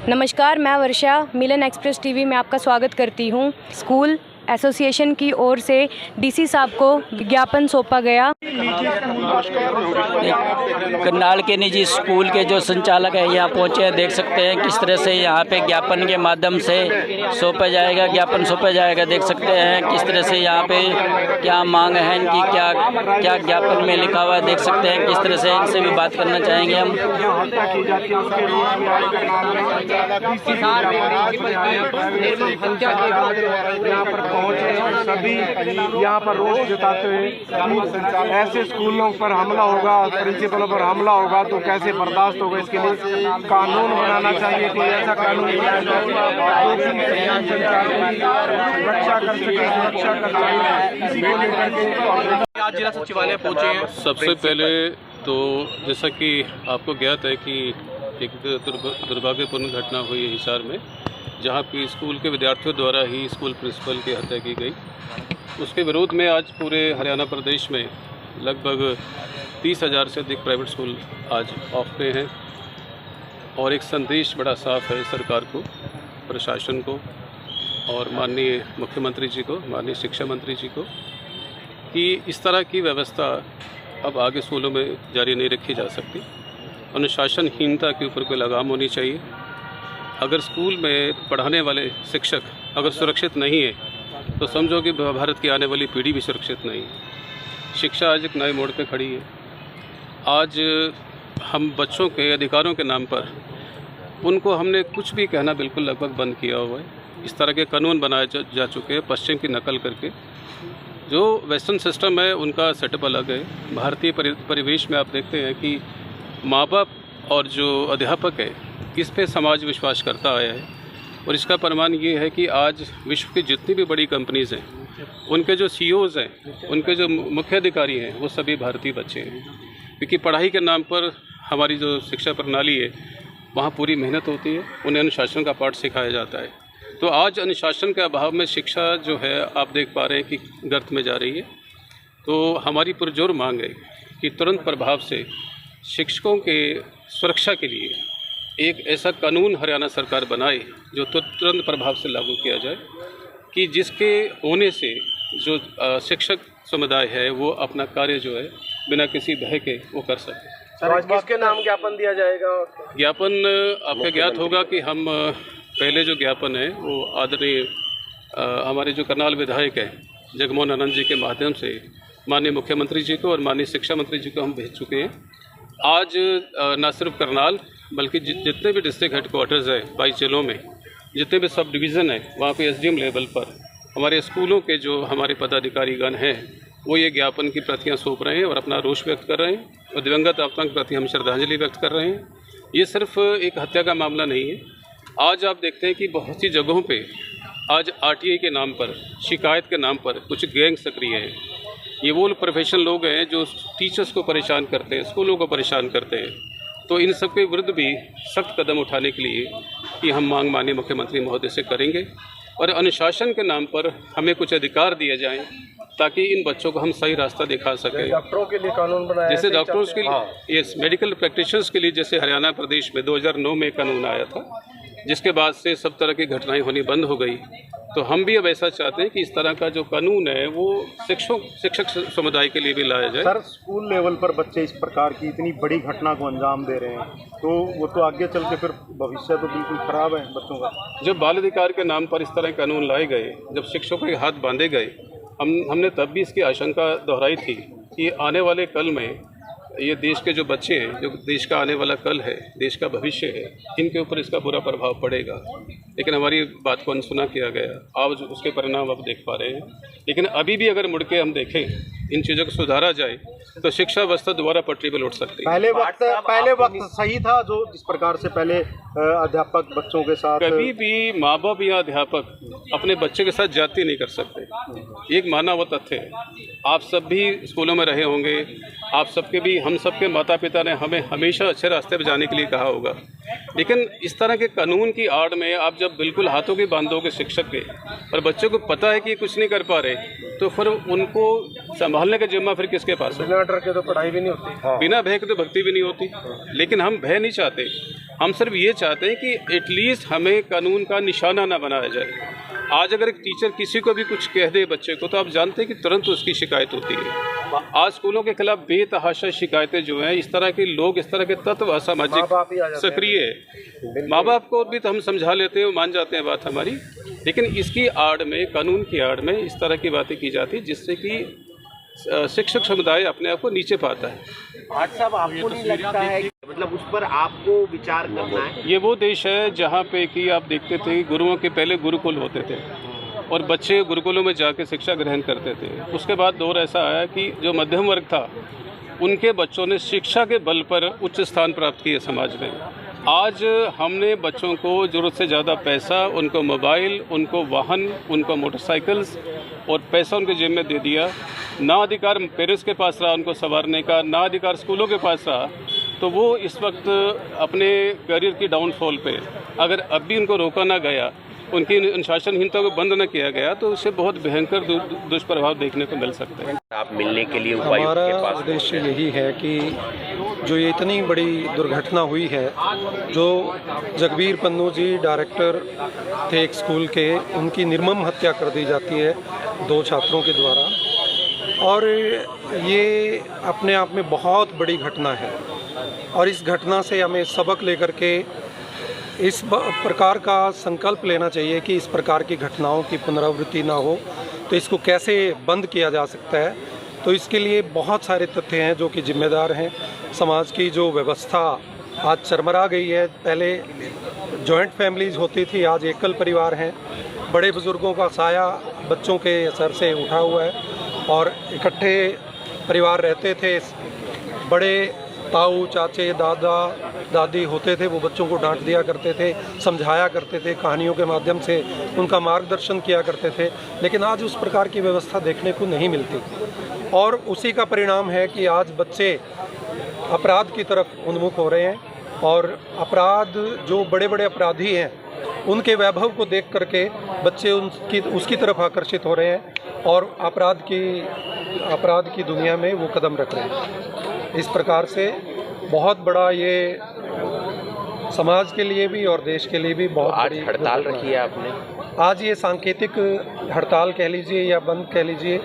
नमस्कार, मैं वर्षा मिलन express TV में आपका स्वागत करती हूँ। स्कूल एसोसिएशन की ओर से डीसी साहब को विज्ञापन सौंपा गया। करनाल के निजी स्कूल के जो संचालक है यहाँ पहुँचे हैं, देख सकते हैं किस तरह से यहाँ पे ज्ञापन के माध्यम से सौंपा जाएगा, ज्ञापन सौंपा जाएगा। देख सकते हैं किस तरह से यहाँ पे क्या मांग है इनकी, क्या ज्ञापन में लिखा हुआ है। देख सकते हैं किस तरह से इनसे भी बात करना चाहेंगे हम। सभी यहाँ पर रोष जताते हुए ऐसे स्कूलों पर हमला होगा, प्रिंसिपलों पर हमला होगा तो कैसे बर्दाश्त होगा। इसके लिए कानून बनाना चाहिए, कोई ऐसा कानून बनाया रक्षा कर सके, सुरक्षा कर सके। इसी को लेकर आज जिला सचिवालय पहुंचे हैं। सबसे पहले तो जैसा कि आपको ज्ञात है कि एक दुर्भाग्यपूर्ण घटना हुई है हिसार में, जहां की स्कूल के विद्यार्थियों द्वारा ही स्कूल प्रिंसिपल की हत्या की गई। उसके विरोध में आज पूरे हरियाणा प्रदेश में लगभग 30,000 से अधिक प्राइवेट स्कूल आज ऑफ पे हैं। और एक संदेश बड़ा साफ है सरकार को, प्रशासन को और माननीय मुख्यमंत्री जी को, माननीय शिक्षा मंत्री जी को, कि इस तरह की व्यवस्था अब आगे स्कूलों में जारी नहीं रखी जा सकती। अनुशासनहीनता के ऊपर कोई लगाम होनी चाहिए। अगर स्कूल में पढ़ाने वाले शिक्षक अगर सुरक्षित नहीं है तो समझो कि भारत की आने वाली पीढ़ी भी सुरक्षित नहीं है। शिक्षा आज एक नए मोड़ पे खड़ी है। आज हम बच्चों के अधिकारों के नाम पर उनको हमने कुछ भी कहना बिल्कुल लगभग बंद किया हुआ है। इस तरह के कानून बनाए जा चुके हैं पश्चिम की नकल करके। जो वेस्टर्न सिस्टम है उनका सेटअप अलग है। भारतीय परिवेश में आप देखते हैं कि माँ बाप और जो अध्यापक है इस पे समाज विश्वास करता आया है। और इसका प्रमाण ये है कि आज विश्व की जितनी भी बड़ी कंपनीज़ हैं उनके जो सीईओज़ हैं, उनके जो मुख्य अधिकारी हैं, वो सभी भारतीय बच्चे हैं। क्योंकि पढ़ाई के नाम पर हमारी जो शिक्षा प्रणाली है वहाँ पूरी मेहनत होती है, उन्हें अनुशासन का पाठ सिखाया जाता है। तो आज अनुशासन के अभाव में शिक्षा जो है आप देख पा रहे हैं कि गर्त में जा रही है। तो हमारी पुरजोर मांग है कि तुरंत प्रभाव से शिक्षकों के सुरक्षा के लिए एक ऐसा कानून हरियाणा सरकार बनाए जो तुरंत प्रभाव से लागू किया जाए, कि जिसके होने से जो शिक्षक समुदाय है वो अपना कार्य जो है बिना किसी भय के वो कर सके। सर, किसके नाम ज्ञापन दिया जाएगा? ज्ञापन आपको ज्ञात होगा कि हम पहले जो ज्ञापन है वो आदरणीय हमारे जो करनाल विधायक हैं जगमोहन आनंद जी के माध्यम से माननीय मुख्यमंत्री जी को और माननीय शिक्षा मंत्री जी को हम भेज चुके हैं। आज न सिर्फ करनाल बल्कि जितने भी डिस्ट्रिक्ट हेडक्वार्टर्स है 22 जिलों में, जितने भी सब डिवीज़न है वहाँ पे एसडीएम लेवल पर हमारे स्कूलों के जो हमारे पदाधिकारीगण हैं वो ये ज्ञापन की प्रतियाँ सौंप रहे हैं और अपना रोष व्यक्त कर रहे हैं और दिवंगत आत्मा के प्रति हम श्रद्धांजलि व्यक्त कर रहे हैं। ये सिर्फ एक हत्या का मामला नहीं है। आज आप देखते हैं कि बहुत सी जगहों पर आज RTI के नाम पर, शिकायत के नाम पर कुछ गैंग सक्रिय हैं। ये वो प्रोफेशनल लोग हैं जो टीचर्स को परेशान करते हैं, स्कूलों को परेशान करते हैं। तो इन सब के विरुद्ध भी सख्त कदम उठाने के लिए कि हम मांग माननीय मुख्यमंत्री महोदय से करेंगे और अनुशासन के नाम पर हमें कुछ अधिकार दिए जाएं ताकि इन बच्चों को हम सही रास्ता दिखा सकें। डॉक्टरों के लिए कानून बनाया, जैसे डॉक्टर्स के लिए, यस, मेडिकल प्रैक्टिशनर्स के लिए जैसे हरियाणा प्रदेश में 2009 में कानून आया था, जिसके बाद से सब तरह की घटनाएं होनी बंद हो गई। तो हम भी अब ऐसा चाहते हैं कि इस तरह का जो कानून है वो शिक्षक समुदाय के लिए भी लाया जाए। सर, स्कूल लेवल पर बच्चे इस प्रकार की इतनी बड़ी घटना को अंजाम दे रहे हैं तो वो तो आगे चल के फिर भविष्य तो बिल्कुल खराब है बच्चों का। जब बाल अधिकार के नाम पर इस तरह के कानून लाए गए, जब शिक्षकों के हाथ बांधे गए, हमने तब भी इसकी आशंका दोहराई थी कि आने वाले कल में ये देश के जो बच्चे हैं, जो देश का आने वाला कल है, देश का भविष्य है, इनके ऊपर इसका बुरा प्रभाव पड़ेगा। लेकिन हमारी बात को अनसुना किया गया। आज उसके परिणाम आप देख पा रहे हैं। लेकिन अभी भी अगर मुड़ के हम देखें, इन चीज़ों को सुधारा जाए तो शिक्षा व्यवस्था दोबारा पटरी पर लौट सकती है। पहले वक्त सही था जो जिस प्रकार से पहले अध्यापक बच्चों के साथ, कभी भी माँ बाप या अध्यापक अपने बच्चे के साथ जाति नहीं कर सकते। एक माना वो तथ्य है। आप सब भी स्कूलों में रहे होंगे, आप सबके भी, हम सबके माता पिता ने हमें हमेशा अच्छे रास्ते पर जाने के लिए कहा होगा। लेकिन इस तरह के कानून की आड़ में आप जब बिल्कुल हाथों की बांधोगे शिक्षक के और बच्चों को पता है कि कुछ नहीं कर पा रहे, तो फिर उनको संभालने का जिम्मा फिर किसके पास है? बिना डर के तो पढ़ाई भी नहीं होती, बिना भय के तो भक्ति भी नहीं होती। लेकिन हम भय नहीं चाहते। हम सिर्फ ये चाहते हैं कि एटलीस्ट हमें कानून का निशाना ना बनाया जाए। आज अगर एक टीचर किसी को भी कुछ कह दे बच्चे को, तो आप जानते हैं कि तुरंत उसकी शिकायत होती है। आज स्कूलों के खिलाफ बेतहाशा शिकायतें जो हैं, इस तरह के लोग, इस तरह के तत्व असामाजिक सक्रिय है। माँ बाप को भी तो हम समझा लेते हैं, मान जाते हैं बात हमारी, लेकिन इसकी आड़ में, कानून की आड़ में इस तरह की बातें की जाती है जिससे कि शिक्षक समुदाय अपने आप को नीचे पाता है। आज साहब, आपको नहीं लगता है कि मतलब उस पर आपको विचार करना है? ये वो देश है जहाँ पे कि आप देखते थे गुरुओं के पहले गुरुकुल होते थे और बच्चे गुरुकुलों में जाके शिक्षा ग्रहण करते थे। उसके बाद दौर ऐसा आया कि जो मध्यम वर्ग था, उनके बच्चों ने शिक्षा के बल पर उच्च स्थान प्राप्त किए समाज में। आज हमने बच्चों को ज़रूरत से ज़्यादा पैसा, उनको मोबाइल, उनको वाहन, उनको मोटरसाइकिल्स और पैसा उनके जेब में दे दिया। ना अधिकार पेरेंट्स के पास रहा उनको संवारने का, ना अधिकार स्कूलों के पास रहा। तो वो इस वक्त अपने करियर की डाउनफॉल पे, अगर अब भी उनको रोका ना गया, उनकी अनुशासनहीनता को बंद न किया गया, तो उससे बहुत भयंकर दुष्प्रभाव देखने को मिल सकते हैं। आप मिलने के लिए उपायुक्त के पास? हमारा उद्देश्य यही है कि जो ये इतनी बड़ी दुर्घटना हुई है, जो जगबीर पन्नू जी डायरेक्टर थे एक स्कूल के, उनकी निर्मम हत्या कर दी जाती है 2 छात्रों के द्वारा, और ये अपने आप में बहुत बड़ी घटना है। और इस घटना से हमें सबक लेकर के इस प्रकार का संकल्प लेना चाहिए कि इस प्रकार की घटनाओं की पुनरावृत्ति ना हो। तो इसको कैसे बंद किया जा सकता है, तो इसके लिए बहुत सारे तथ्य हैं जो कि जिम्मेदार हैं। समाज की जो व्यवस्था आज चरमरा गई है, पहले जॉइंट फैमिलीज होती थी, आज एकल परिवार हैं। बड़े बुज़ुर्गों का साया बच्चों के सर से उठा हुआ है और इकट्ठे परिवार रहते थे। बड़े ताऊ, चाचे, दादा, दादी होते थे, वो बच्चों को डांट दिया करते थे, समझाया करते थे, कहानियों के माध्यम से उनका मार्गदर्शन किया करते थे। लेकिन आज उस प्रकार की व्यवस्था देखने को नहीं मिलती, और उसी का परिणाम है कि आज बच्चे अपराध की तरफ उन्मुख हो रहे हैं। और अपराध, जो बड़े बड़े अपराधी हैं, उनके वैभव को देख करके बच्चे उसकी तरफ आकर्षित हो रहे हैं और अपराध की दुनिया में वो कदम रख रहे हैं। इस प्रकार से बहुत बड़ा ये समाज के लिए भी और देश के लिए भी बहुत आज बड़ी हड़ताल रखी है आपने? आज ये सांकेतिक हड़ताल कह लीजिए या बंद कह लीजिए,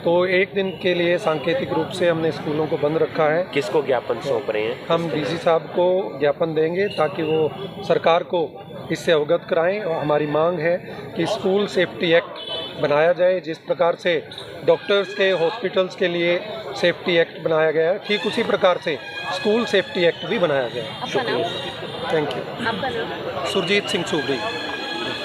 तो एक दिन के लिए सांकेतिक रूप से हमने स्कूलों को बंद रखा है। किसको ज्ञापन सौंप रहे हैं? हम डीसी साहब को ज्ञापन देंगे ताकि वो सरकार को इससे अवगत कराएं। और हमारी मांग है कि स्कूल सेफ्टी एक्ट बनाया जाए, जिस प्रकार से डॉक्टर्स के, हॉस्पिटल्स के लिए सेफ्टी एक्ट बनाया गया है, ठीक उसी प्रकार से स्कूल सेफ्टी एक्ट भी बनाया जाए। शुक्रिया, थैंक यू। सुरजीत सिंह सूबड़ी।